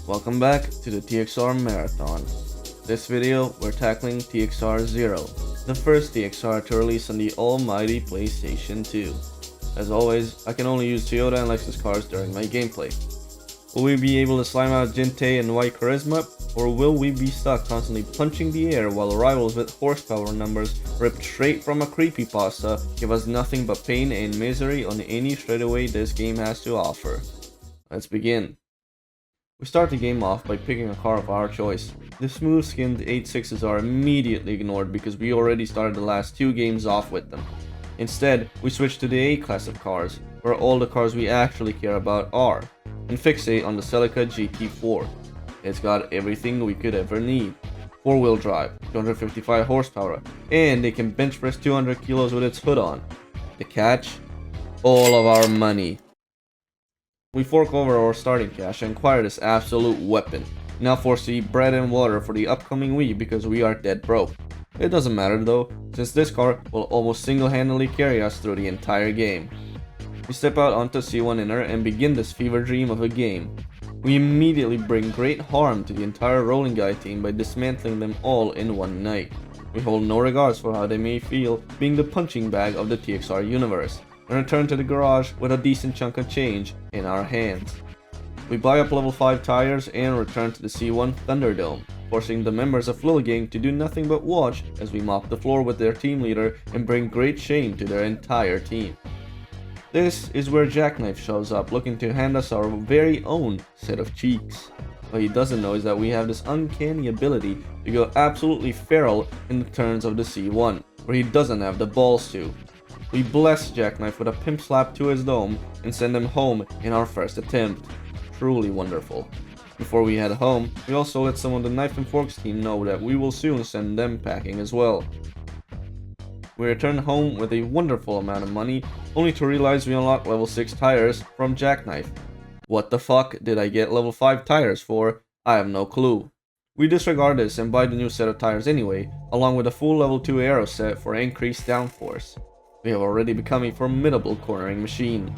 Welcome back to the TXR Marathon. This video, we're tackling TXR0, the first TXR to release on the almighty PlayStation 2. As always, I can only use Toyota and Lexus cars during my gameplay. Will we be able to slime out Gente and white charisma, or will we be stuck constantly punching the air while rivals with horsepower numbers ripped straight from a creepypasta give us nothing but pain and misery on any straightaway this game has to offer? Let's begin. We start the game off by picking a car of our choice. The smooth-skinned 8.6s are immediately ignored because we already started the last two games off with them. Instead, we switch to the A class of cars, where all the cars we actually care about are, and fixate on the Celica GT-FOUR. It's got everything we could ever need. 4-wheel drive, 255 horsepower, and they can bench press 200 kilos with its hood on. The catch? All of our money. We fork over our starting cash and acquire this absolute weapon, now forced to eat bread and water for the upcoming week because we are dead broke. It doesn't matter though, since this car will almost single-handedly carry us through the entire game. We step out onto C1 Inner and begin this fever dream of a game. We immediately bring great harm to the entire Rolling Guy team by dismantling them all in one night. We hold no regards for how they may feel being the punching bag of the TXR universe, and return to the garage with a decent chunk of change in our hands. We buy up level 5 tires and return to the C1 Thunderdome, forcing the members of Lil Gang to do nothing but watch as we mop the floor with their team leader and bring great shame to their entire team. This is where Jackknife shows up looking to hand us our very own set of cheeks. What he doesn't know is that we have this uncanny ability to go absolutely feral in the turns of the C1, where he doesn't have the balls to. We bless Jackknife with a pimp slap to his dome and send him home in our first attempt. Truly wonderful. Before we head home, we also let some of the Knife and Forks team know that we will soon send them packing as well. We return home with a wonderful amount of money, only to realize we unlock level 6 tires from Jackknife. What the fuck did I get level 5 tires for? I have no clue. We disregard this and buy the new set of tires anyway, along with a full level 2 aero set for increased downforce. We have already become a formidable cornering machine.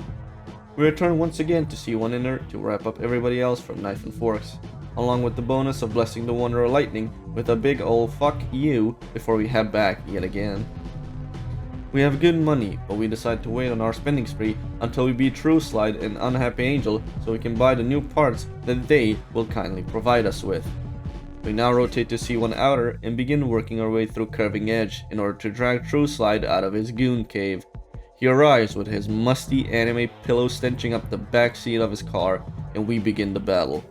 We return once again to C1 Inner to wrap up everybody else from Knife and Forks, along with the bonus of blessing the Wanderer Lightning with a big ol' fuck you before we head back yet again. We have good money, but we decide to wait on our spending spree until we beat True Slide and Unhappy Angel so we can buy the new parts that they will kindly provide us with. We now rotate to C1 Outer and begin working our way through Curving Edge in order to drag True Slide out of his goon cave. He arrives with his musty anime pillow stenching up the backseat of his car, and we begin the battle.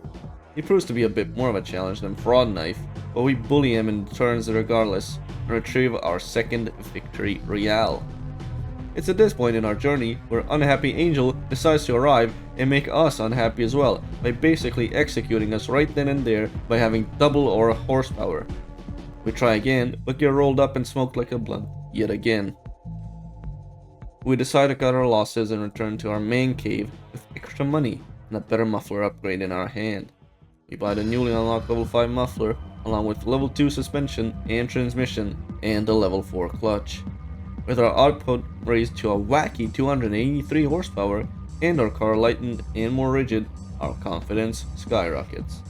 He proves to be a bit more of a challenge than Fraud Knife, but we bully him in turns regardless and retrieve our second victory royale. It's at this point in our journey where Unhappy Angel decides to arrive and make us unhappy as well by basically executing us right then and there by having double our horsepower. We try again, but get rolled up and smoked like a blunt yet again. We decide to cut our losses and return to our main cave with extra money and a better muffler upgrade in our hand. We buy the newly unlocked level 5 muffler along with level 2 suspension and transmission and the level 4 clutch. With our output raised to a wacky 283 horsepower and our car lightened and more rigid, our confidence skyrockets.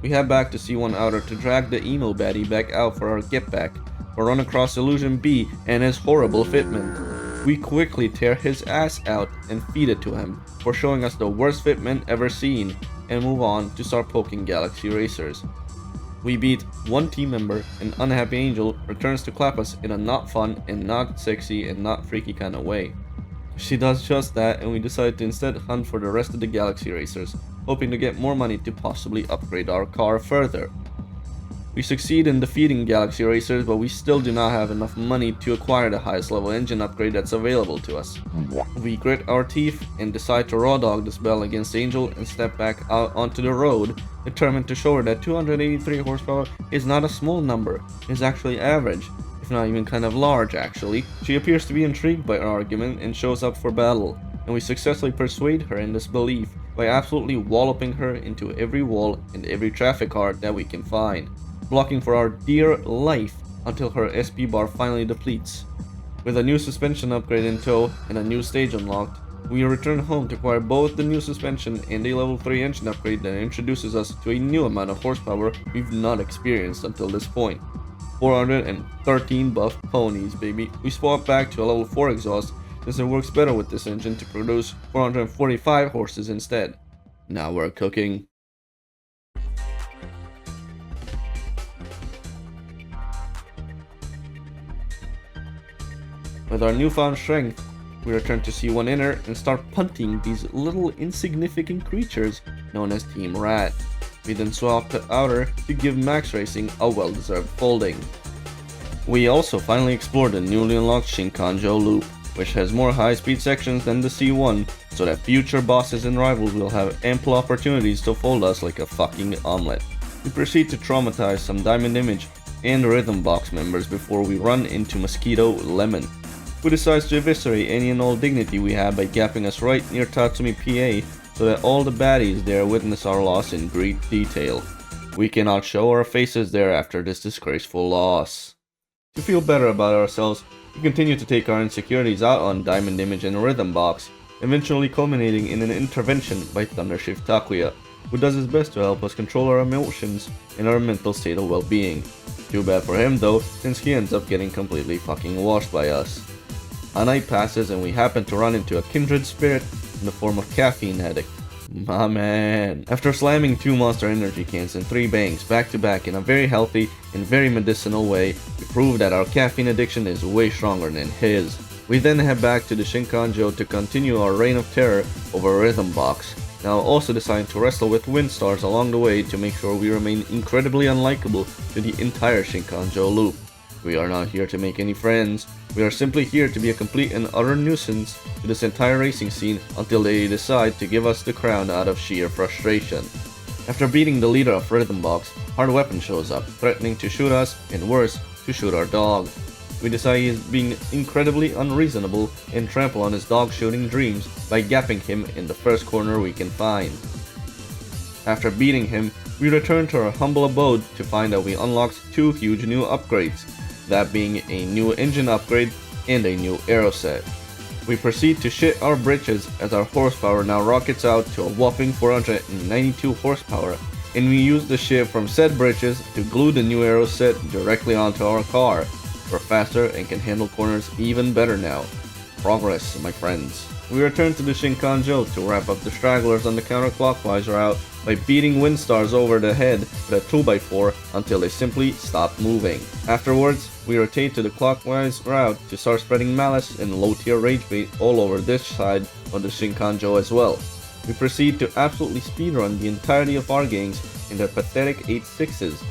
We head back to C1 Outer to drag the emo baddie back out for our get back, or run across Illusion B and his horrible fitment. We quickly tear his ass out and feed it to him for showing us the worst fitment ever seen, and move on to start poking Galaxy Racers. We beat one team member and Unhappy Angel returns to clap us in a not fun and not sexy and not freaky kind of way. She does just that, and we decide to instead hunt for the rest of the Galaxy Racers, hoping to get more money to possibly upgrade our car further. We succeed in defeating Galaxy Racers, but we still do not have enough money to acquire the highest level engine upgrade that's available to us. We grit our teeth and decide to raw dog this battle against Angel and step back out onto the road, determined to show her that 283 horsepower is not a small number, it is actually average, if not even kind of large actually. She appears to be intrigued by our argument and shows up for battle, and we successfully persuade her in this belief by absolutely walloping her into every wall and every traffic art that we can find, blocking for our dear life until her SP bar finally depletes. With a new suspension upgrade in tow and a new stage unlocked, We return home to acquire both the new suspension and a level 3 engine upgrade that introduces us to a new amount of horsepower we've not experienced until this point. 413 buff ponies, baby. We swap back to a level 4 exhaust since it works better with this engine to produce 445 horses instead. Now we're cooking. With our newfound strength, we return to C1 Inner and start punting these little insignificant creatures known as Team Rat. We then swap to Outer to give Max Racing a well-deserved folding. We also finally explored the newly unlocked Shinkanjo loop, which has more high-speed sections than the C1, so that future bosses and rivals will have ample opportunities to fold us like a fucking omelet. We proceed to traumatize some Diamond Image and Rhythm Box members before we run into Mosquito Lemon, who decides to eviscerate any and all dignity we have by gapping us right near Tatsumi PA so that all the baddies there witness our loss in great detail. We cannot show our faces there after this disgraceful loss. To feel better about ourselves, we continue to take our insecurities out on Diamond Image and Rhythm Box, eventually culminating in an intervention by Thundershift Takuya, who does his best to help us control our emotions and our mental state of well-being. Too bad for him though, since he ends up getting completely fucking washed by us. A night passes and we happen to run into a kindred spirit in the form of Caffeine Addict. My man. After slamming 2 Monster Energy cans and 3 bangs back to back in a very healthy and very medicinal way, we prove that our caffeine addiction is way stronger than his. We then head back to the Shinkanjo to continue our reign of terror over Rhythm Box, now also deciding to wrestle with Windstars along the way to make sure we remain incredibly unlikable to the entire Shinkanjo loop. We are not here to make any friends, we are simply here to be a complete and utter nuisance to this entire racing scene until they decide to give us the crown out of sheer frustration. After beating the leader of Rhythm Box, Hard Weapon shows up, threatening to shoot us, and worse, to shoot our dog. We decide he is being incredibly unreasonable and trample on his dog shooting dreams by gapping him in the first corner we can find. After beating him, we return to our humble abode to find that we unlocked 2 huge new upgrades, that being a new engine upgrade and a new aero set. We proceed to shit our britches as our horsepower now rockets out to a whopping 492 horsepower, and we use the shit from said britches to glue the new aero set directly onto our car. We're faster and can handle corners even better now. Progress, my friends. We return to the Shinkanjo to wrap up the stragglers on the counterclockwise route by beating Windstars over the head with a 2x4 until they simply stop moving. Afterwards, we rotate to the clockwise route to start spreading malice and low tier rage bait all over this side of the Shinkanjo as well. We proceed to absolutely speedrun the entirety of our gangs in their pathetic 8.6s,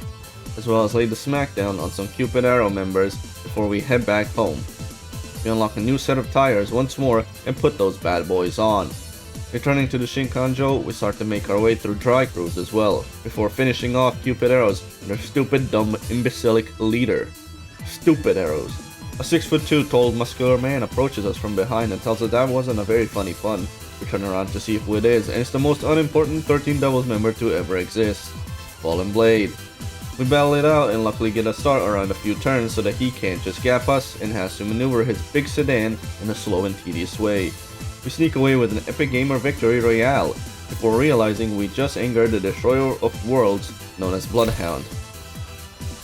as well as lay the smackdown on some Cupid Arrow members before we head back home. We unlock a new set of tires once more and put those bad boys on. Returning to the Shinkanjo, we start to make our way through Dry Cruise as well, before finishing off Cupid Arrows and their stupid, dumb, imbecilic leader. Stupid Arrows. A 6'2" tall, muscular man approaches us from behind and tells us that wasn't a very funny pun. We turn around to see who it is, and it's the most unimportant 13 Devils member to ever exist, Fallen Blade. We battle it out and luckily get a start around a few turns so that he can't just gap us and has to maneuver his big sedan in a slow and tedious way. We sneak away with an epic gamer victory royale before realizing we just angered the destroyer of worlds known as Bloodhound.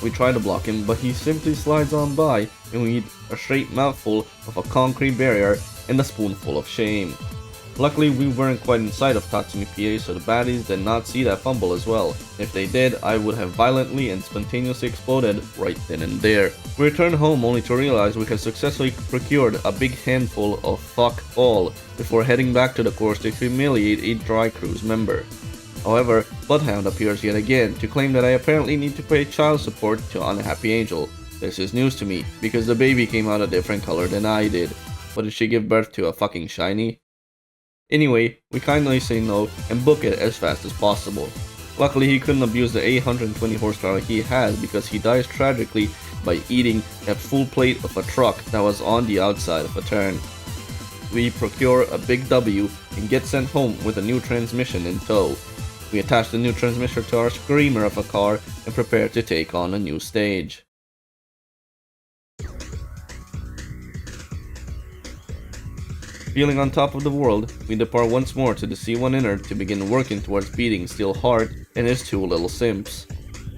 We try to block him, but he simply slides on by and we eat a straight mouthful of a concrete barrier and a spoonful of shame. Luckily, we weren't quite inside of Tatsumi PA, so the baddies did not see that fumble as well. If they did, I would have violently and spontaneously exploded right then and there. We return home only to realize we have successfully procured a big handful of fuck all before heading back to the course to humiliate a Dry Cruise member. However, Bloodhound appears yet again to claim that I apparently need to pay child support to Unhappy Angel. This is news to me, because the baby came out a different color than I did. But did she give birth to a fucking shiny? Anyway, we kindly say no and book it as fast as possible. Luckily, he couldn't abuse the 820 horsepower he has because he dies tragically by eating a full plate of a truck that was on the outside of a turn. We procure a big W and get sent home with a new transmission in tow. We attach the new transmission to our screamer of a car and prepare to take on a new stage. Feeling on top of the world, we depart once more to the C1 inner to begin working towards beating Steelheart and his two little simps.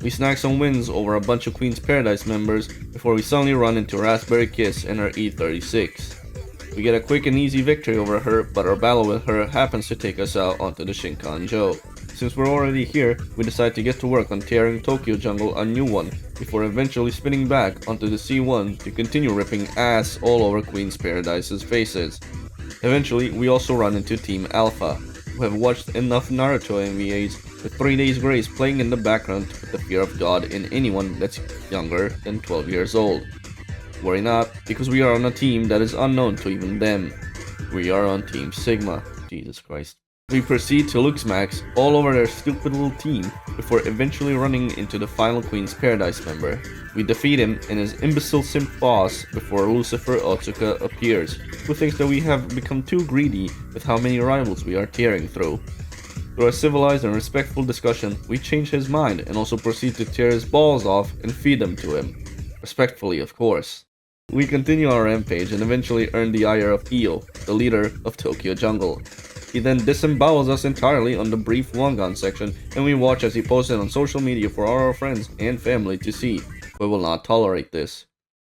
We snag some wins over a bunch of Queen's Paradise members before we suddenly run into Raspberry Kiss and her E36. We get a quick and easy victory over her, but our battle with her happens to take us out onto the Shinkanjo. Since we're already here, we decide to get to work on tearing Tokyo Jungle a new one, before eventually spinning back onto the C1 to continue ripping ass all over Queen's Paradise's faces. Eventually, we also run into Team Alpha, who have watched enough Naruto MVAs with 3 Days Grace playing in the background to put the fear of God in anyone that's younger than 12 years old. Worry not, because we are on a team that is unknown to even them. We are on Team Sigma. Jesus Christ. We proceed to Luxmax all over their stupid little team before eventually running into the final Queen's Paradise member. We defeat him and his imbecile simp boss before Lucifer Otsuka appears, who thinks that we have become too greedy with how many rivals we are tearing through. Through a civilized and respectful discussion, we change his mind and also proceed to tear his balls off and feed them to him. Respectfully, of course. We continue our rampage and eventually earn the ire of Io, the leader of Tokyo Jungle. He then disembowels us entirely on the brief Wangan section, and we watch as he posts it on social media for all our friends and family to see. We will not tolerate this.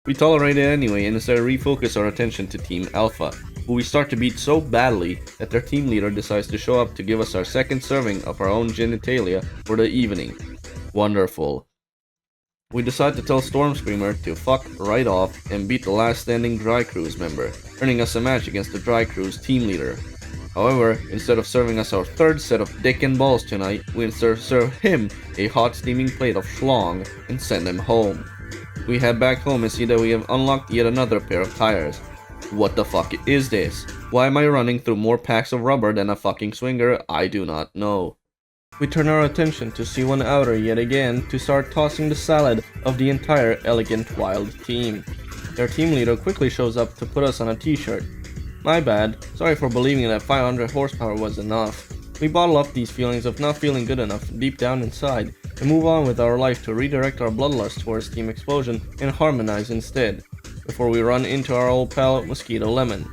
We tolerate it anyway and instead refocus our attention to Team Alpha, who we start to beat so badly that their team leader decides to show up to give us our second serving of our own genitalia for the evening. Wonderful. We decide to tell Storm Screamer to fuck right off and beat the last standing Dry Cruise member, earning us a match against the Dry Cruise team leader. However, instead of serving us our third set of dick and balls tonight, we instead serve him a hot steaming plate of schlong and send him home. We head back home and see that we have unlocked yet another pair of tires. What the fuck is this? Why am I running through more packs of rubber than a fucking swinger? I do not know. We turn our attention to C1 Outer yet again to start tossing the salad of the entire Elegant Wild team. Their team leader quickly shows up to put us on a t-shirt. My bad, sorry for believing that 500 horsepower was enough. We bottle up these feelings of not feeling good enough deep down inside, and move on with our life to redirect our bloodlust towards Team Explosion and harmonize instead, before we run into our old pal Mosquito Lemon.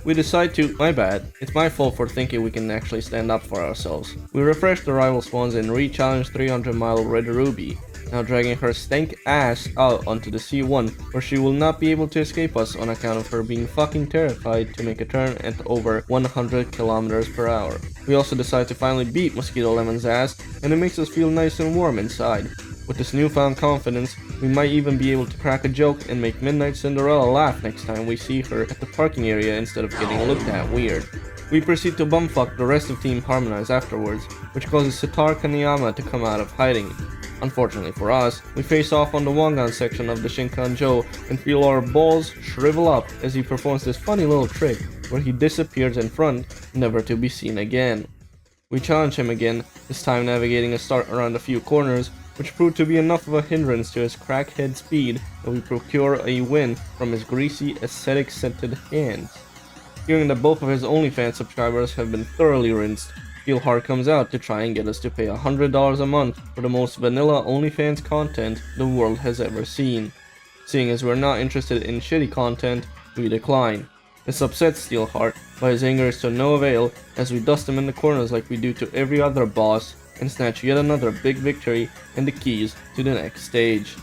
We decide to, my bad, it's my fault for thinking we can actually stand up for ourselves. We refresh the rival spawns and re-challenge 300 Mile Red Ruby, now dragging her stank ass out onto the C1 where she will not be able to escape us on account of her being fucking terrified to make a turn at over 100 km per hour. We also decide to finally beat Mosquito Lemon's ass, and it makes us feel nice and warm inside. With this newfound confidence, we might even be able to crack a joke and make Midnight Cinderella laugh next time we see her at the parking area instead of getting looked at weird. We proceed to bumfuck the rest of Team Harmonize afterwards, which causes Sitar Kaneyama to come out of hiding. Unfortunately for us, we face off on the Wangan section of the Shinkanjo and feel our balls shrivel up as he performs this funny little trick where he disappears in front, never to be seen again. We challenge him again, this time navigating a start around a few corners, which proved to be enough of a hindrance to his crackhead speed that we procure a win from his greasy, aesthetic-scented hands. Hearing that both of his OnlyFans subscribers have been thoroughly rinsed, Steelheart comes out to try and get us to pay $100 a month for the most vanilla OnlyFans content the world has ever seen. Seeing as we're not interested in shitty content, we decline. This upsets Steelheart, but his anger is to no avail as we dust him in the corners like we do to every other boss and snatch yet another big victory and the keys to the next stage.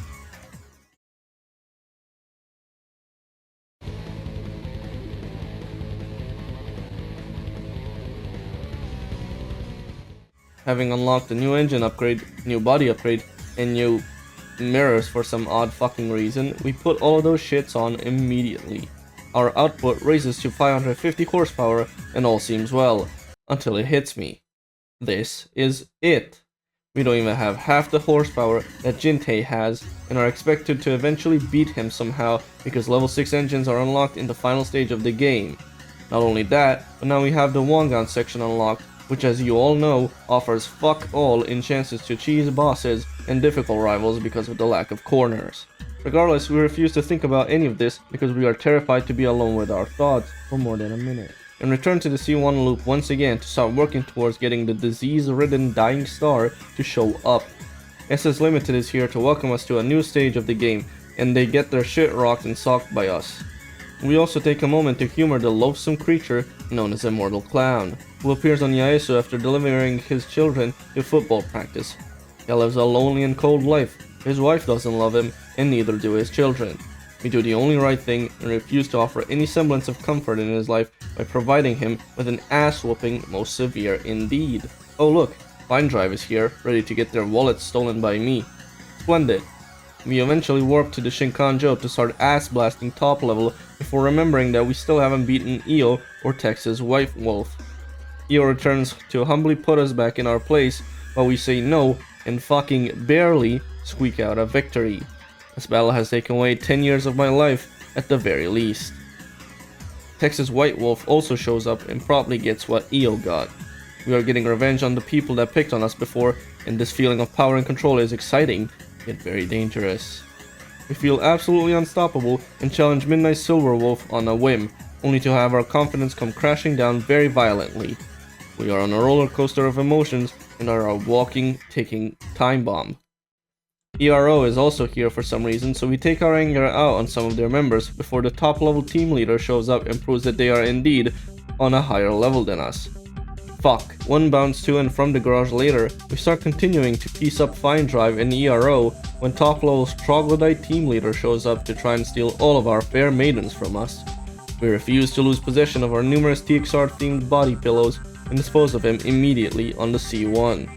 Having unlocked a new engine upgrade, new body upgrade, and new mirrors for some odd fucking reason, we put all of those shits on immediately. Our output raises to 550 horsepower and all seems well, until it hits me. This is it. We don't even have half the horsepower that Jintei has and are expected to eventually beat him somehow because level 6 engines are unlocked in the final stage of the game. Not only that, but now we have the Wangan section unlocked, which as you all know, offers fuck all in chances to cheese bosses and difficult rivals because of the lack of corners. Regardless, we refuse to think about any of this because we are terrified to be alone with our thoughts for more than a minute. And return to the C1 loop once again to start working towards getting the disease-ridden Dying Star to show up. SS Limited is here to welcome us to a new stage of the game, and they get their shit rocked and socked by us. We also take a moment to humor the loathsome creature known as Immortal Clown, who appears on Yaesu after delivering his children to football practice. He lives a lonely and cold life. His wife doesn't love him, and neither do his children. We do the only right thing and refuse to offer any semblance of comfort in his life by providing him with an ass-whooping most severe indeed. Oh look, Fine Drive is here, ready to get their wallets stolen by me. Splendid. We eventually warp to the Shinkanjo to start ass-blasting top level before remembering that we still haven't beaten Io or Tex's White Wolf. Io returns to humbly put us back in our place while we say no and fucking barely squeak out a victory. This battle has taken away 10 years of my life at the very least. Texas White Wolf also shows up and probably gets what Io got. We are getting revenge on the people that picked on us before, and this feeling of power and control is exciting, yet very dangerous. We feel absolutely unstoppable and challenge Midnight Silver Wolf on a whim, only to have our confidence come crashing down very violently. We are on a roller coaster of emotions and are a walking, ticking time bomb. ERO is also here for some reason, so we take our anger out on some of their members before the top level team leader shows up and proves that they are indeed on a higher level than us. Fuck. One bounce to and from the garage later, we start continuing to piece up Fine Drive and ERO when top level's troglodyte team leader shows up to try and steal all of our fair maidens from us. We refuse to lose possession of our numerous TXR themed body pillows and dispose of him immediately on the C1.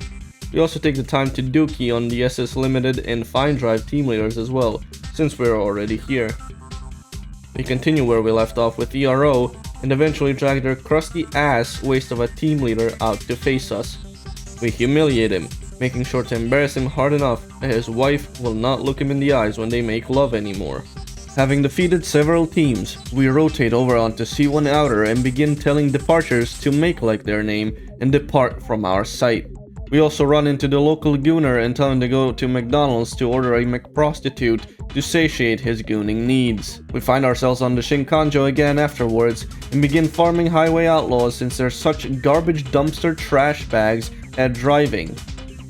We also take the time to dookie on the SS Limited and Fine Drive team leaders as well, since we're already here. We continue where we left off with ERO, and eventually drag their crusty ass waste of a team leader out to face us. We humiliate him, making sure to embarrass him hard enough that his wife will not look him in the eyes when they make love anymore. Having defeated several teams, we rotate over onto C1 Outer and begin telling departures to make like their name and depart from our sight. We also run into the local gooner and tell him to go to McDonald's to order a McProstitute to satiate his gooning needs. We find ourselves on the Shinkanjo again afterwards and begin farming highway outlaws since they're such garbage dumpster trash bags at driving.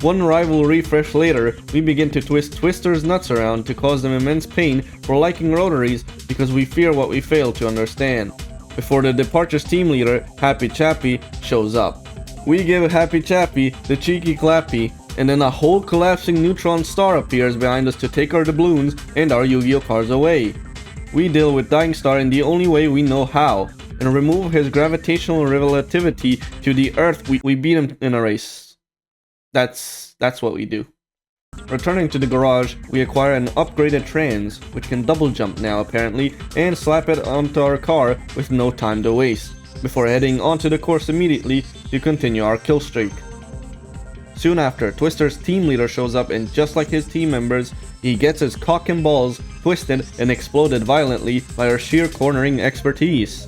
One rival refresh later, we begin to twist Twister's nuts around to cause them immense pain for liking rotaries because we fear what we fail to understand. Before the departures team leader, Happy Chappy, shows up. We give Happy Chappy the cheeky clappy, and then a whole collapsing neutron star appears behind us to take our doubloons and our Yu-Gi-Oh cards away. We deal with Dying Star in the only way we know how, and remove his gravitational relativity to the Earth. We beat him in a race. That's what we do. Returning to the garage, we acquire an upgraded trans, which can double jump now apparently, and slap it onto our car with no time to waste, before heading onto the course immediately to continue our kill streak. Soon after, Twister's team leader shows up and just like his team members, he gets his cock and balls twisted and exploded violently by our sheer cornering expertise.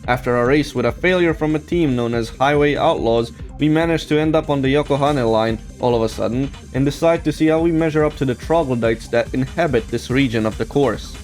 After a race with a failure from a team known as Highway Outlaws, we manage to end up on the Yokohama line all of a sudden and decide to see how we measure up to the troglodytes that inhabit this region of the course.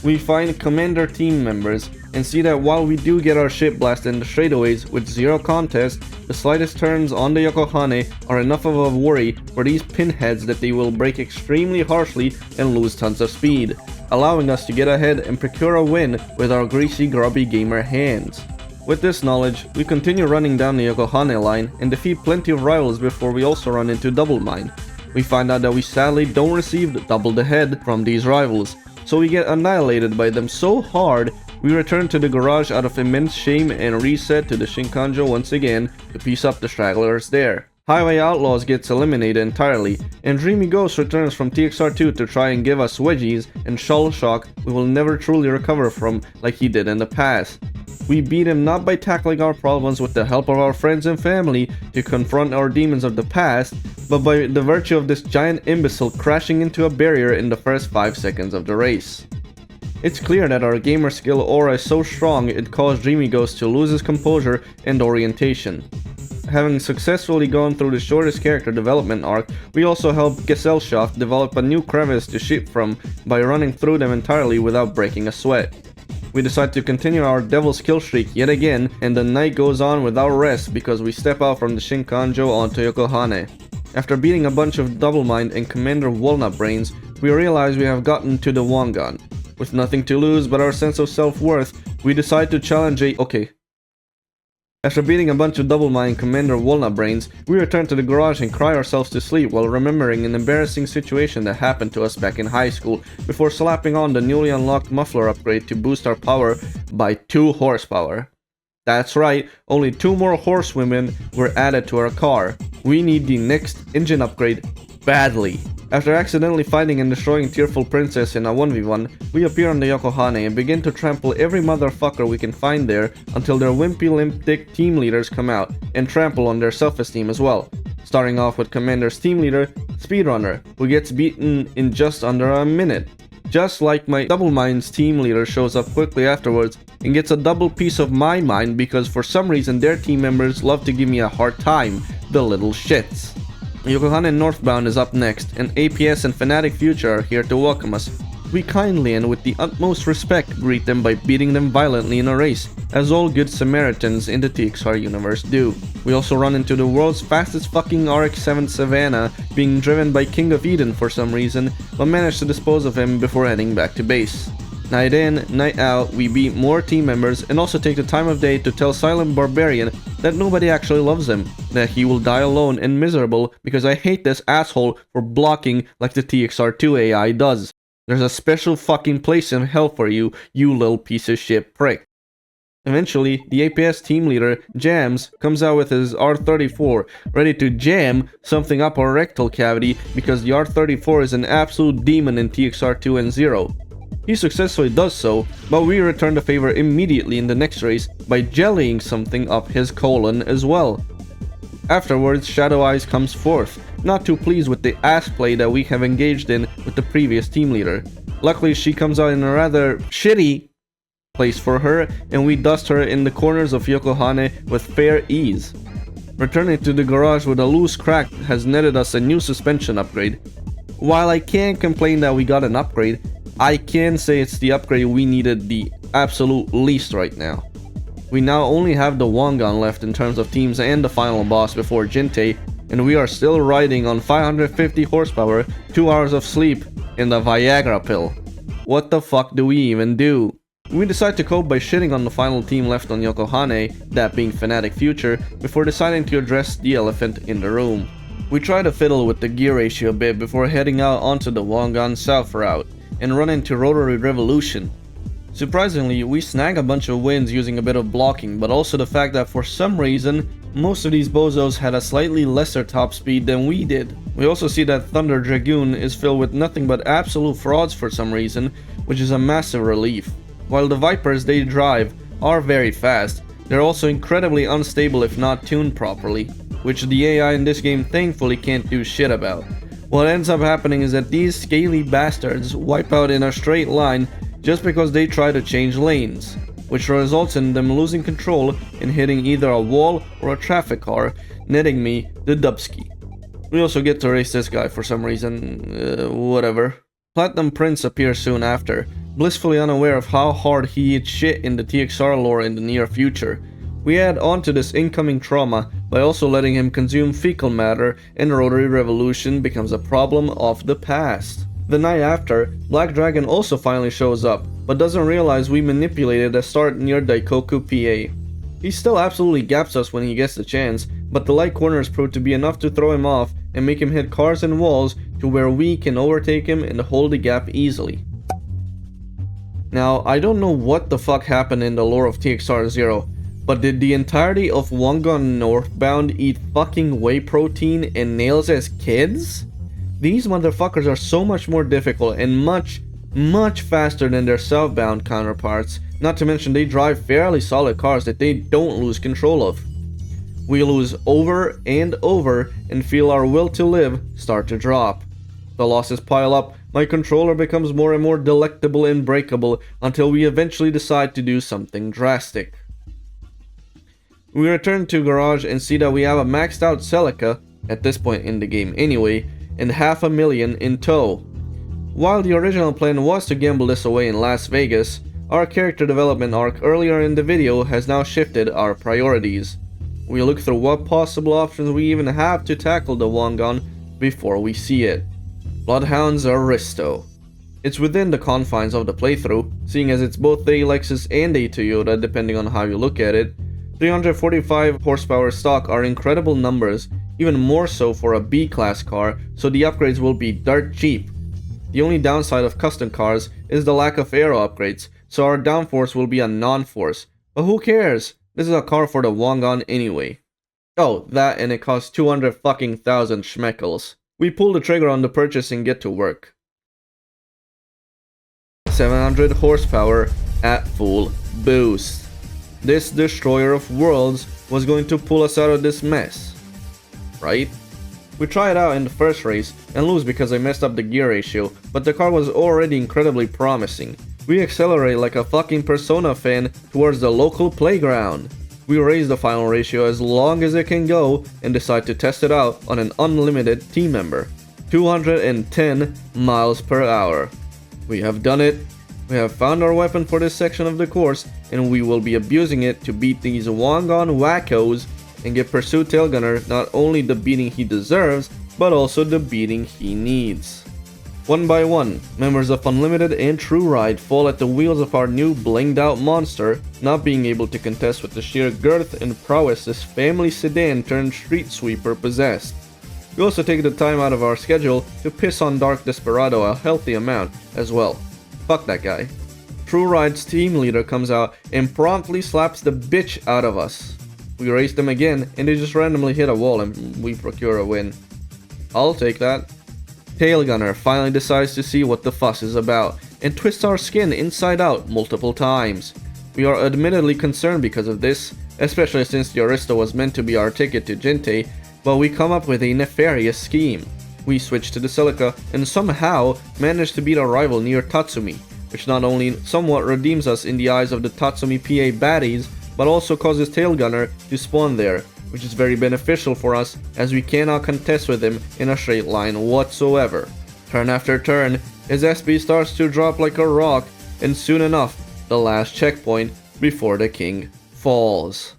We find Commander team members and see that while we do get our shit blasted in the straightaways with zero contest, the slightest turns on the Yokohama are enough of a worry for these pinheads that they will brake extremely harshly and lose tons of speed, allowing us to get ahead and procure a win with our greasy grubby gamer hands. With this knowledge, we continue running down the Yokohama line and defeat plenty of rivals before we also run into Double Mine. We find out that we sadly don't receive double the head from these rivals, so we get annihilated by them so hard we return to the garage out of immense shame and reset to the Shinkanjo once again to piece up the stragglers there. Highway Outlaws gets eliminated entirely, and Dreamy Ghost returns from TXR2 to try and give us wedgies and shell shock we will never truly recover from like he did in the past. We beat him not by tackling our problems with the help of our friends and family to confront our demons of the past, but by the virtue of this giant imbecile crashing into a barrier in the first 5 seconds of the race. It's clear that our gamer skill aura is so strong it caused Dreamy Ghost to lose his composure and orientation. Having successfully gone through the shortest character development arc, we also helped Gesellschaft develop a new crevice to shoot from by running through them entirely without breaking a sweat. We decide to continue our devil's kill streak yet again, and the night goes on without rest because we step out from the Shinkanjo onto Yokohama. After beating a bunch of Double Mind and Commander Walnut Brains, we realize we have gotten to the Wangan. With nothing to lose but our sense of self-worth, we decide to challenge After beating a bunch of Double Mind Commander Walnut Brains, we return to the garage and cry ourselves to sleep while remembering an embarrassing situation that happened to us back in high school before slapping on the newly unlocked muffler upgrade to boost our power by 2 horsepower. That's right, only 2 more horsewomen were added to our car. We need the next engine upgrade badly. After accidentally fighting and destroying Tearful Princess in a 1v1, we appear on the Yokohane and begin to trample every motherfucker we can find there until their wimpy limp dick team leaders come out and trample on their self-esteem as well. Starting off with Commander's team leader, Speedrunner, who gets beaten in just under a minute. Just like my Double Mind's team leader shows up quickly afterwards and gets a double piece of my mind because for some reason their team members love to give me a hard time, the little shits. Yokohane Northbound is up next, and APS and Fnatic Future are here to welcome us. We kindly and with the utmost respect greet them by beating them violently in a race, as all good Samaritans in the TXR universe do. We also run into the world's fastest fucking RX-7 Savannah being driven by King of Eden for some reason, but manage to dispose of him before heading back to base. Night in, night out, we beat more team members and also take the time of day to tell Silent Barbarian that nobody actually loves him, that he will die alone and miserable because I hate this asshole for blocking like the TXR2 AI does. There's a special fucking place in hell for you, you little piece of shit prick. Eventually, the APS team leader, Jams, comes out with his R34, ready to jam something up our rectal cavity because the R34 is an absolute demon in TXR2 and 0. He successfully does so, but we return the favor immediately in the next race by jellying something up his colon as well. Afterwards, Shadow Eyes comes forth, not too pleased with the ass play that we have engaged in with the previous team leader. Luckily, she comes out in a rather shitty place for her, and we dust her in the corners of Yokohane with fair ease. Returning to the garage with a loose crack has netted us a new suspension upgrade. While I can't complain that we got an upgrade, I can say it's the upgrade we needed the absolute least right now. We now only have the Wangan left in terms of teams and the final boss before Jinte, and we are still riding on 550 horsepower, 2 hours of sleep, and the Viagra pill. What the fuck do we even do? We decide to cope by shitting on the final team left on Yokohane, that being Fnatic Future, before deciding to address the elephant in the room. We try to fiddle with the gear ratio a bit before heading out onto the Wangan South route, and run into Rotary Revolution. Surprisingly, we snag a bunch of wins using a bit of blocking, but also the fact that for some reason, most of these bozos had a slightly lesser top speed than we did. We also see that Thunder Dragoon is filled with nothing but absolute frauds for some reason, which is a massive relief. While the Vipers they drive are very fast, they're also incredibly unstable if not tuned properly, which the AI in this game thankfully can't do shit about. What ends up happening is that these scaly bastards wipe out in a straight line just because they try to change lanes, which results in them losing control and hitting either a wall or a traffic car, netting me the dubski. We also get to race this guy for some reason, whatever. Platinum Prince appears soon after, blissfully unaware of how hard he eats shit in the TXR lore in the near future. We add on to this incoming trauma by also letting him consume fecal matter, and Rotary Revolution becomes a problem of the past. The night after, Black Dragon also finally shows up, but doesn't realize we manipulated a start near Daikoku PA. He still absolutely gaps us when he gets the chance, but the light corners prove to be enough to throw him off and make him hit cars and walls to where we can overtake him and hold the gap easily. Now, I don't know what the fuck happened in the lore of TXR0, but did the entirety of Wangan Northbound eat fucking whey protein and nails as kids? These motherfuckers are so much more difficult and much faster than their southbound counterparts, not to mention they drive fairly solid cars that they don't lose control of. We lose over and over and feel our will to live start to drop. The losses pile up, my controller becomes more and more delectable and breakable until we eventually decide to do something drastic. We return to garage and see that we have a maxed out Celica, at this point in the game anyway, and $500,000 in tow. While the original plan was to gamble this away in Las Vegas, our character development arc earlier in the video has now shifted our priorities. We look through what possible options we even have to tackle the Wangan before we see it. Bloodhounds Aristo. It's within the confines of the playthrough, seeing as it's both a Lexus and a Toyota depending on how you look at it. 345 horsepower stock are incredible numbers, even more so for a B-class car, so the upgrades will be dirt cheap. The only downside of custom cars is the lack of aero upgrades, so our downforce will be a non-force. But who cares? This is a car for the Wangan anyway. Oh, that, and it costs 200,000 schmeckles. We pull the trigger on the purchase and get to work. 700 horsepower at full boost. This destroyer of worlds was going to pull us out of this mess, right? We try it out in the first race and lose because I messed up the gear ratio, but the car was already incredibly promising. We accelerate like a fucking Persona fan towards the local playground. We raise the final ratio as long as it can go and decide to test it out on an unlimited team member. 210 miles per hour. We have done it. We have found our weapon for this section of the course, and we will be abusing it to beat these Wangan wackos and give Pursuit Tailgunner not only the beating he deserves, but also the beating he needs. One by one, members of Unlimited and True Ride fall at the wheels of our new blinged out monster, not being able to contest with the sheer girth and prowess this family sedan turned street sweeper possessed. We also take the time out of our schedule to piss on Dark Desperado a healthy amount as well. Fuck that guy. True Ride's team leader comes out and promptly slaps the bitch out of us. We race them again and they just randomly hit a wall and we procure a win. I'll take that. Tailgunner finally decides to see what the fuss is about and twists our skin inside out multiple times. We are admittedly concerned because of this, especially since the Arista was meant to be our ticket to Gente, but we come up with a nefarious scheme. We switch to the Celica and somehow manage to beat our rival near Tatsumi, which not only somewhat redeems us in the eyes of the Tatsumi PA baddies, but also causes Tailgunner to spawn there, which is very beneficial for us as we cannot contest with him in a straight line whatsoever. Turn after turn, his SP starts to drop like a rock, and soon enough, the last checkpoint before the king falls.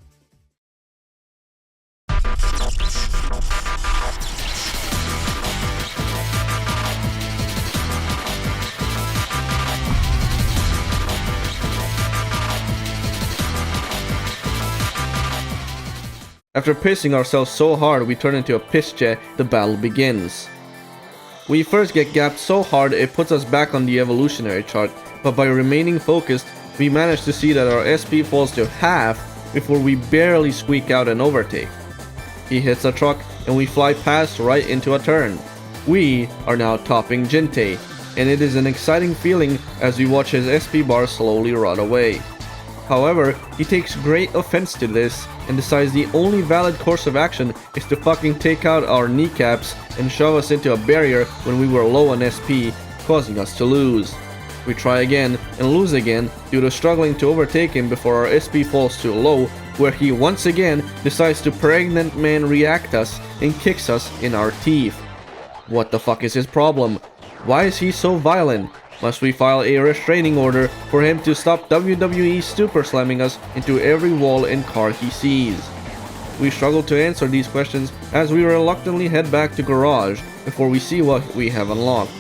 After pissing ourselves so hard we turn into a piss jet, the battle begins. We first get gapped so hard it puts us back on the evolutionary chart, but by remaining focused, we manage to see that our SP falls to half before we barely squeak out an overtake. He hits a truck and we fly past right into a turn. We are now topping Gente, and it is an exciting feeling as we watch his SP bar slowly rot away. However, he takes great offense to this and decides the only valid course of action is to fucking take out our kneecaps and shove us into a barrier when we were low on SP, causing us to lose. We try again and lose again due to struggling to overtake him before our SP falls too low, where he once again decides to pregnant man react us and kicks us in our teeth. What the fuck is his problem? Why is he so violent? Must we file a restraining order for him to stop WWE super slamming us into every wall and car he sees? We struggle to answer these questions as we reluctantly head back to garage before we see what we have unlocked.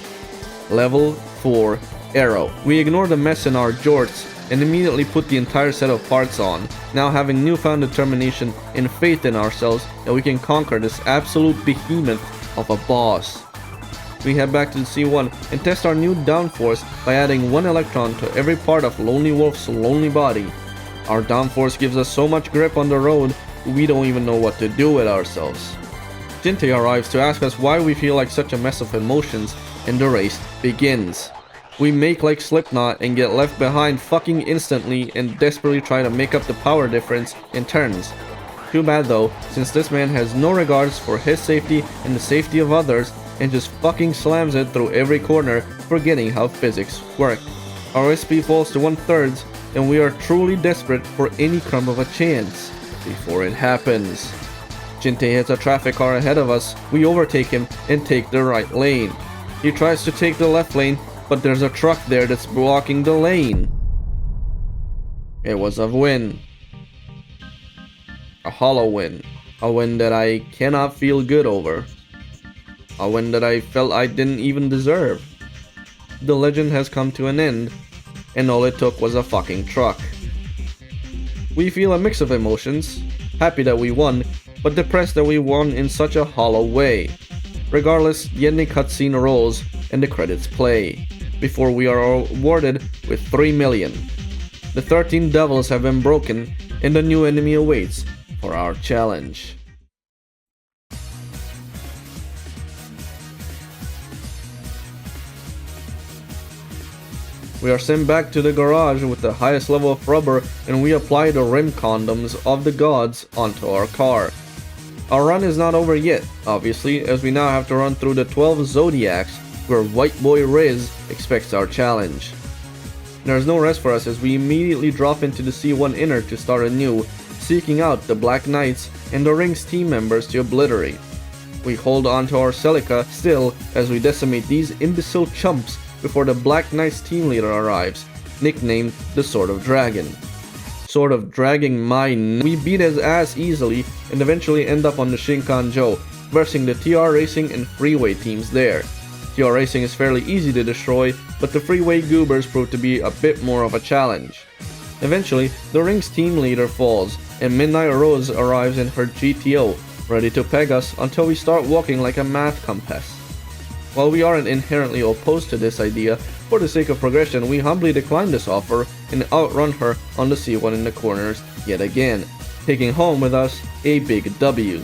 Level 4 Aero. We ignore the mess in our jorts and immediately put the entire set of parts on, now having newfound determination and faith in ourselves that we can conquer this absolute behemoth of a boss. We head back to the C1 and test our new downforce by adding 1 electron to every part of Lonely Wolf's lonely body. Our downforce gives us so much grip on the road, we don't even know what to do with ourselves. Gente arrives to ask us why we feel like such a mess of emotions, and the race begins. We make like Slipknot and get left behind fucking instantly and desperately try to make up the power difference in turns. Too bad though, since this man has no regards for his safety and the safety of others, and just fucking slams it through every corner, forgetting how physics work. Our SP falls to 1/3, and we are truly desperate for any crumb of a chance before it happens. Gente hits a traffic car ahead of us, we overtake him and take the right lane. He tries to take the left lane, but there's a truck there that's blocking the lane. It was a win. A hollow win. A win that I cannot feel good over. A win that I felt I didn't even deserve. the legend has come to an end, and all it took was a fucking truck. We feel a mix of emotions, happy that we won, but depressed that we won in such a hollow way. Regardless, the ending cutscene rolls and the credits play, before we are awarded with 3 million. The 13 devils have been broken, and a new enemy awaits for our challenge. We are sent back to the garage with the highest level of rubber, and we apply the rim condoms of the gods onto our car. Our run is not over yet, obviously, as we now have to run through the 12 Zodiacs, where White Boy Riz expects our challenge. There's no rest for us as we immediately drop into the C1 Inner to start anew, seeking out the Black Knights and the Ring's team members to obliterate. We hold on to our Celica still as we decimate these imbecile chumps before the Black Knight's team leader arrives, nicknamed the Sword of Dragon. Sort of dragging we beat his ass easily and eventually end up on the Shinkanjo, versing the TR Racing and Freeway teams there. TR Racing is fairly easy to destroy, but the Freeway Goobers prove to be a bit more of a challenge. Eventually, the Ring's team leader falls, and Midnight Rose arrives in her GTO, ready to peg us until we start walking like a math compass. While we aren't inherently opposed to this idea, for the sake of progression we humbly decline this offer and outrun her on the C1 in the corners yet again, taking home with us a big W.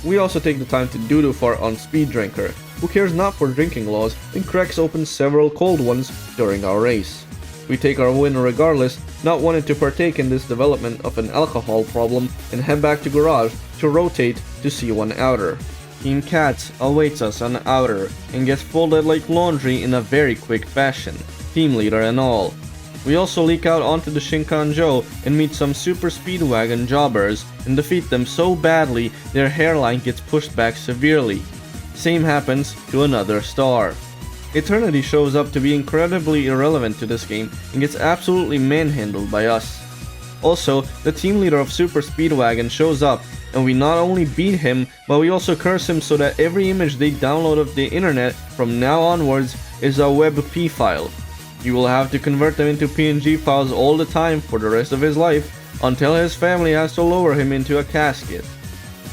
We also take the time to doo-doo fart on Speed Drinker, who cares not for drinking laws and cracks open several cold ones during our race. We take our win regardless, not wanting to partake in this development of an alcohol problem, and head back to garage to rotate to C1 Outer. Team Cats awaits us on Outer and gets folded like laundry in a very quick fashion, team leader and all. We also leak out onto the Shinkanjo and meet some super speedwagon jobbers and defeat them so badly their hairline gets pushed back severely. Same happens to another star. Eternity shows up to be incredibly irrelevant to this game and gets absolutely manhandled by us. Also, the team leader of Super Speedwagon shows up, and we not only beat him, but we also curse him so that every image they download of the internet from now onwards is a WebP file. You will have to convert them into PNG files all the time for the rest of his life, until his family has to lower him into a casket.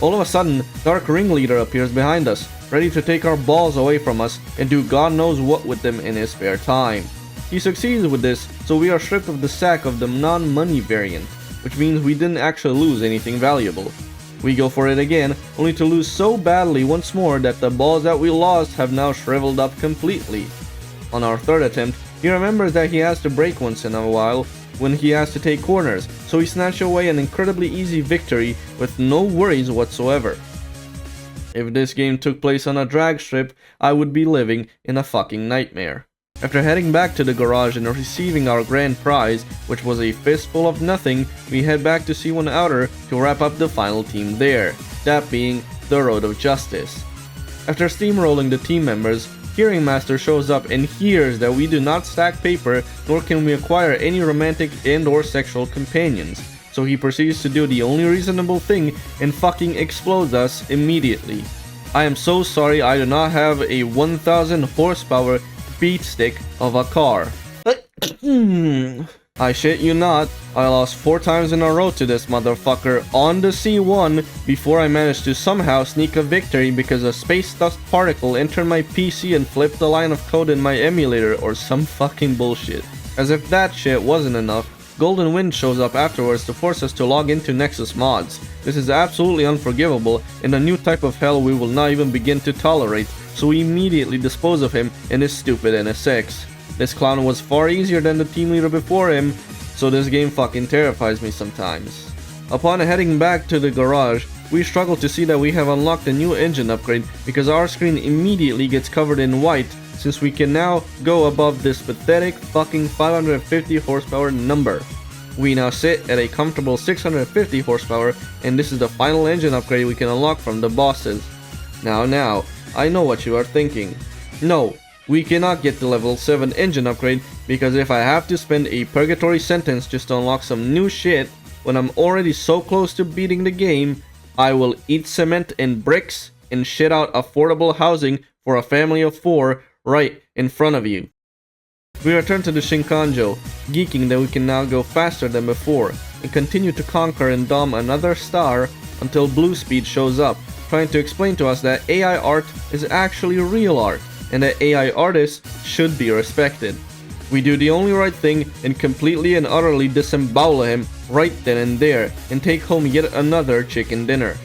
All of a sudden, Dark Ringleader appears behind us, ready to take our balls away from us and do God knows what with them in his spare time. He succeeds with this, so we are stripped of the sack of the non-money variant, which means we didn't actually lose anything valuable. We go for it again, only to lose so badly once more that the balls that we lost have now shriveled up completely. On our third attempt, he remembers that he has to brake once in a while when he has to take corners, so he snatches away an incredibly easy victory with no worries whatsoever. If this game took place on a drag strip, I would be living in a fucking nightmare. After heading back to the garage and receiving our grand prize, which was a fistful of nothing, we head back to C1 Outer to wrap up the final team there, that being the Road of Justice. After steamrolling the team members, Hearing Master shows up and hears that we do not stack paper, nor can we acquire any romantic and or sexual companions, so he proceeds to do the only reasonable thing and fucking explodes us immediately. I am so sorry I do not have a 1000 horsepower beat stick of a car. I shit you not, I lost 4 times in a row to this motherfucker on the C1 before I managed to somehow sneak a victory because a space dust particle entered my PC and flipped the line of code in my emulator or some fucking bullshit. As if that shit wasn't enough, Golden Wind shows up afterwards to force us to log into Nexus mods. This is absolutely unforgivable and a new type of hell we will not even begin to tolerate, so we immediately dispose of him and his stupid NSX. This clown was far easier than the team leader before him, so this game fucking terrifies me sometimes. Upon heading back to the garage, we struggle to see that we have unlocked a new engine upgrade because our screen immediately gets covered in white since we can now go above this pathetic fucking 550 horsepower number. We now sit at a comfortable 650 horsepower, and this is the final engine upgrade we can unlock from the bosses. Now, I know what you are thinking. No, we cannot get the level 7 engine upgrade because if I have to spend a purgatory sentence just to unlock some new shit when I'm already so close to beating the game, I will eat cement and bricks and shit out affordable housing for a family of 4 right in front of you. We return to the Shinkanjo, geeking that we can now go faster than before, and continue to conquer and dom another star until Blue Speed shows up, trying to explain to us that AI art is actually real art, and that AI artists should be respected. We do the only right thing and completely and utterly disembowel him right then and there, and take home yet another chicken dinner.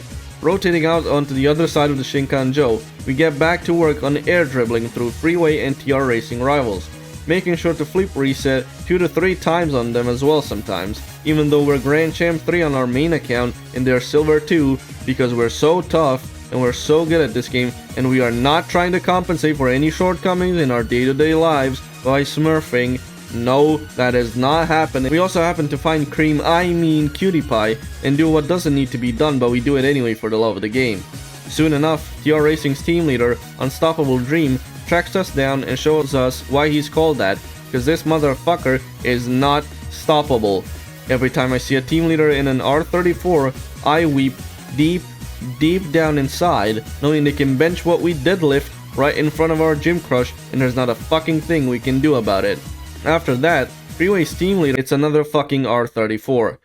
Rotating out onto the other side of the Shinkanjo, we get back to work on air dribbling through freeway and TR racing rivals, making sure to flip reset 2 to 3 times on them as well sometimes, even though we're Grand Champ 3 on our main account and they're Silver 2, because we're so tough and we're so good at this game, and we are not trying to compensate for any shortcomings in our day-to-day lives by smurfing. No, that is not happening. We also happen to find Cutie Pie, and do what doesn't need to be done, but we do it anyway for the love of the game. Soon enough, TR Racing's team leader, Unstoppable Dream, tracks us down and shows us why he's called that, because this motherfucker is not stoppable. Every time I see a team leader in an R34, I weep deep down inside, knowing they can bench what we deadlift right in front of our gym crush, and there's not a fucking thing we can do about it. After that, Freeway's team leader, it's another fucking R34.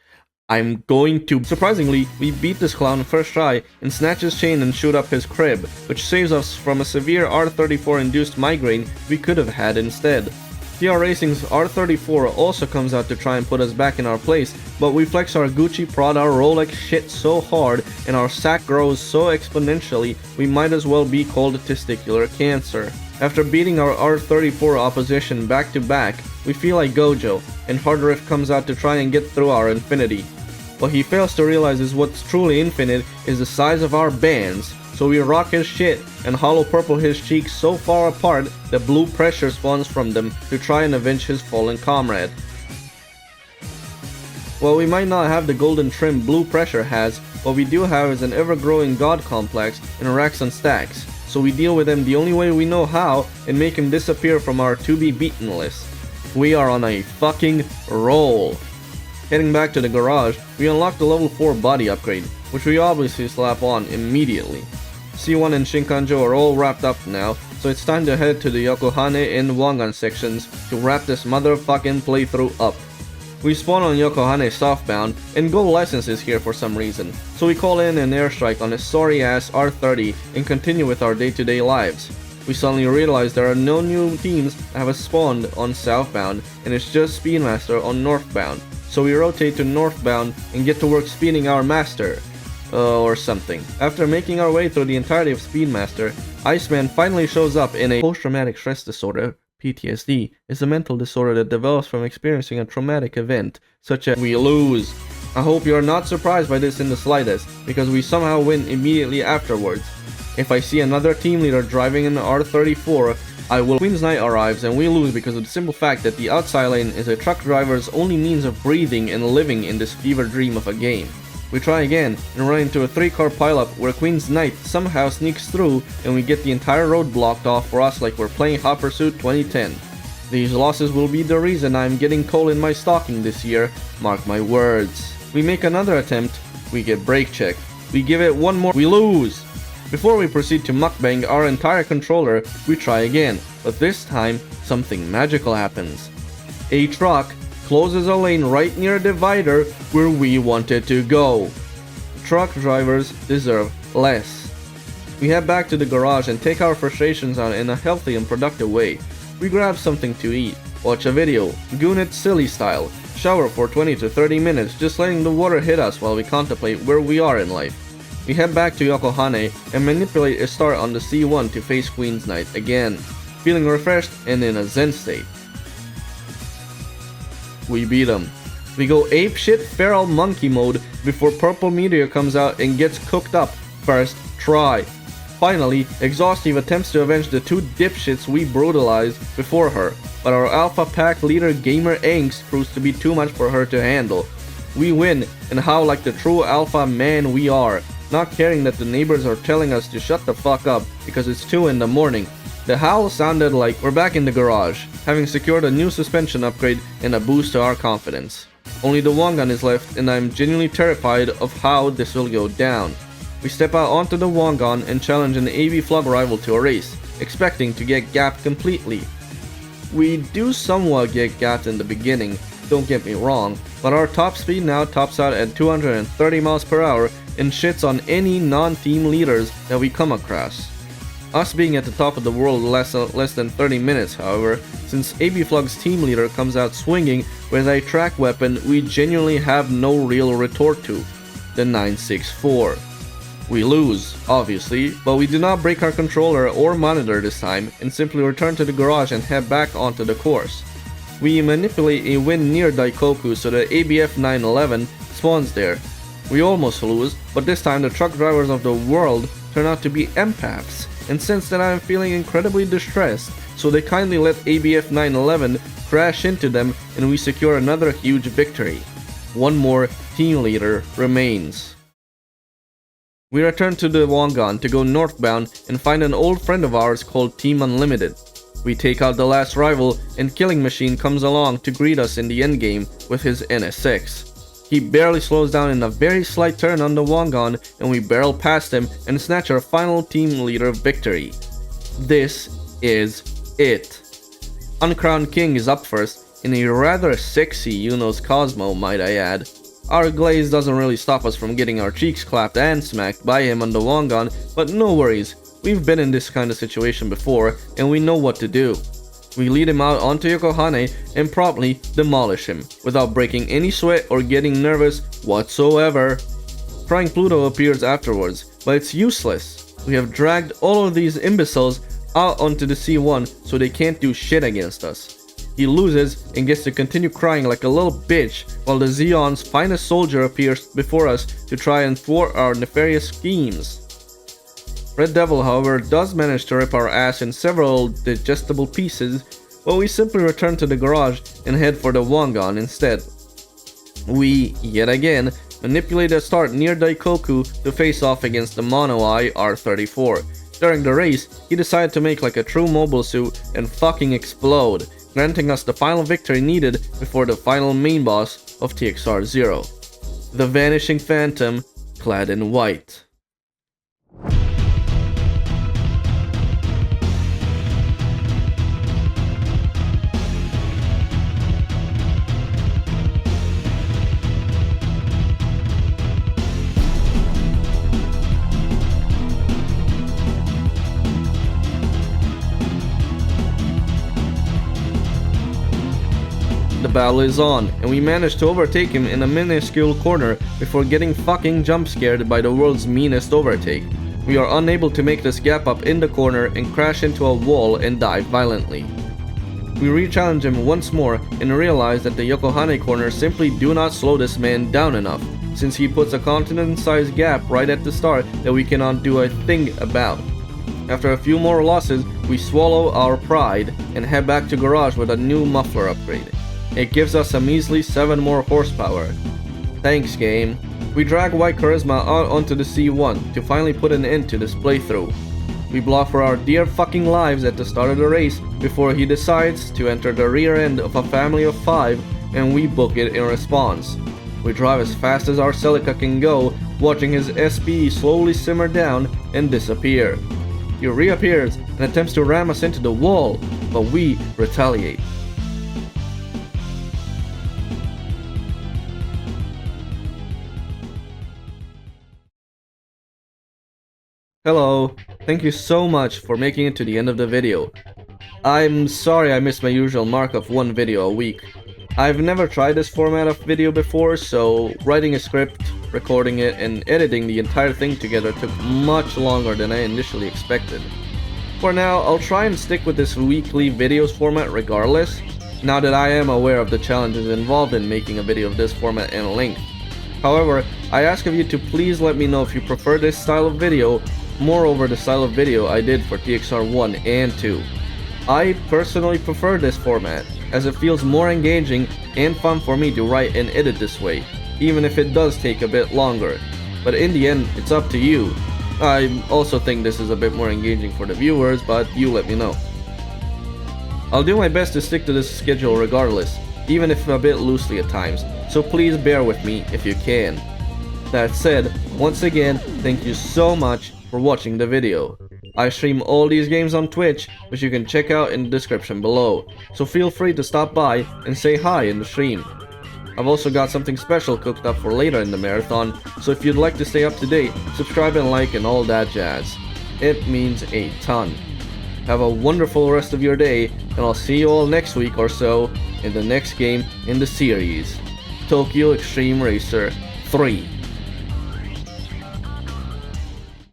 I'm going to... Surprisingly, we beat this clown first try and snatch his chain and shoot up his crib, which saves us from a severe R34 induced migraine we could have had instead. TR Racing's R34 also comes out to try and put us back in our place, but we flex our Gucci, Prada, Rolex shit so hard and our sack grows so exponentially we might as well be called testicular cancer. After beating our R34 opposition back to back, we feel like Gojo, and Hardriff comes out to try and get through our infinity. What he fails to realize is what's truly infinite is the size of our bands, so we rock his shit and hollow purple his cheeks so far apart that blue pressure spawns from them to try and avenge his fallen comrade. While we might not have the golden trim blue pressure has, what we do have is an ever-growing god complex and racks and stacks, so we deal with him the only way we know how and make him disappear from our to-be-beaten list. We are on a fucking roll. Heading back to the garage, we unlock the level 4 body upgrade, which we obviously slap on immediately. C1 and Shinkanjo are all wrapped up now, so it's time to head to the Yokohane and Wangan sections to wrap this motherfucking playthrough up. We spawn on Yokohane southbound, and Go License is here for some reason, so we call in an airstrike on his sorry ass R30 and continue with our day-to-day lives. We suddenly realize there are no new teams that have spawned on southbound, and it's just Speedmaster on northbound, so we rotate to northbound and get to work speeding our master. Or something. After making our way through the entirety of Speedmaster, Iceman finally shows up in a post-traumatic stress disorder. PTSD is a mental disorder that develops from experiencing a traumatic event, such as we lose. I hope you are not surprised by this in the slightest, because we somehow win immediately afterwards. If I see another team leader driving an R34, I will. Queen's Night arrives and we lose because of the simple fact that the outside lane is a truck driver's only means of breathing and living in this fever dream of a game. We try again and run into a 3-car pileup where Queen's Knight somehow sneaks through and we get the entire road blocked off for us like we're playing Hot Pursuit 2010. These losses will be the reason I'm getting coal in my stocking this year, mark my words. We make another attempt, we get brake checked. We give it one more, we lose. Before we proceed to mukbang our entire controller, we try again, but this time something magical happens. A truck closes a lane right near a divider where we wanted to go. Truck drivers deserve less. We head back to the garage and take our frustrations out in a healthy and productive way. We grab something to eat, watch a video, goon it silly style, shower for 20 to 30 minutes just letting the water hit us while we contemplate where we are in life. We head back to Yokohane and manipulate a start on the C1 to face Queen's Knight again, feeling refreshed and in a zen state. We beat him. We go apeshit feral monkey mode before Purple Meteor comes out and gets cooked up first try. Finally, Exhaustive attempts to avenge the 2 dipshits we brutalized before her, but our Alpha Pack leader Gamer Angst proves to be too much for her to handle. We win, and howl like the true alpha man we are, not caring that the neighbors are telling us to shut the fuck up because it's 2 in the morning. The howl sounded like we're back in the garage, having secured a new suspension upgrade and a boost to our confidence. Only the Wangan is left and I'm genuinely terrified of how this will go down. We step out onto the Wangan and challenge an AB Flug rival to a race, expecting to get gapped completely. We do somewhat get gapped in the beginning, don't get me wrong, but our top speed now tops out at 230 miles per hour and shits on any non-team leaders that we come across. Us being at the top of the world less than 30 minutes, however, since AB Flug's team leader comes out swinging with a track weapon we genuinely have no real retort to, the 964. We lose, obviously, but we do not break our controller or monitor this time and simply return to the garage and head back onto the course. We manipulate a wind near Daikoku so the ABF 911 spawns there. We almost lose, but this time the truck drivers of the world turn out to be empaths, and since then I am feeling incredibly distressed, so they kindly let ABF 911 crash into them and we secure another huge victory. One more team leader remains. We return to the Wangan to go northbound and find an old friend of ours called Team Unlimited. We take out the last rival and Killing Machine comes along to greet us in the endgame with his NSX. He barely slows down in a very slight turn on the Wangan and we barrel past him and snatch our final team leader victory. This is it. Uncrowned King is up first in a rather sexy Uno's Cosmo, might I add. Our glaze doesn't really stop us from getting our cheeks clapped and smacked by him on the Wangan, but no worries, we've been in this kind of situation before and we know what to do. We lead him out onto Yokohane and promptly demolish him, without breaking any sweat or getting nervous whatsoever. Crying Pluto appears afterwards, but it's useless. We have dragged all of these imbeciles out onto the C1 so they can't do shit against us. He loses and gets to continue crying like a little bitch while the Zeon's finest soldier appears before us to try and thwart our nefarious schemes. Red Devil, however, does manage to rip our ass in several digestible pieces, but we simply return to the garage and head for the Wangan instead. We, yet again, manipulate a start near Daikoku to face off against the Mono Eye R34. During the race, he decided to make like a true mobile suit and fucking explode, granting us the final victory needed before the final main boss of TXR0. The Vanishing Phantom, clad in white. The battle is on, and we manage to overtake him in a minuscule corner before getting fucking jump scared by the world's meanest overtake. We are unable to make this gap up in the corner and crash into a wall and die violently. We re-challenge him once more and realize that the Yokohane corners simply do not slow this man down enough, since he puts a continent-sized gap right at the start that we cannot do a thing about. After a few more losses, we swallow our pride and head back to garage with a new muffler upgrade. It gives us a measly 7 more horsepower. Thanks, game. We drag White Charisma out onto the C1 to finally put an end to this playthrough. We block for our dear fucking lives at the start of the race before he decides to enter the rear end of a family of 5 and we book it in response. We drive as fast as our Celica can go, watching his SP slowly simmer down and disappear. He reappears and attempts to ram us into the wall, but we retaliate. Hello, thank you so much for making it to the end of the video. I'm sorry I missed my usual mark of 1 video a week. I've never tried this format of video before, so writing a script, recording it, and editing the entire thing together took much longer than I initially expected. For now, I'll try and stick with this weekly videos format regardless, now that I am aware of the challenges involved in making a video of this format and length. However, I ask of you to please let me know if you prefer this style of video more over the style of video I did for TXR 1 and 2. I personally prefer this format, as it feels more engaging and fun for me to write and edit this way, even if it does take a bit longer. But in the end, it's up to you. I also think this is a bit more engaging for the viewers, but you let me know. I'll do my best to stick to this schedule regardless, even if a bit loosely at times, so please bear with me if you can. That said, once again, thank you so much for watching the video. I stream all these games on Twitch, which you can check out in the description below, so feel free to stop by and say hi in the stream. I've also got something special cooked up for later in the marathon, so if you'd like to stay up to date, subscribe and like and all that jazz. It means a ton. Have a wonderful rest of your day, and I'll see you all next week or so in the next game in the series, Tokyo Xtreme Racer 3.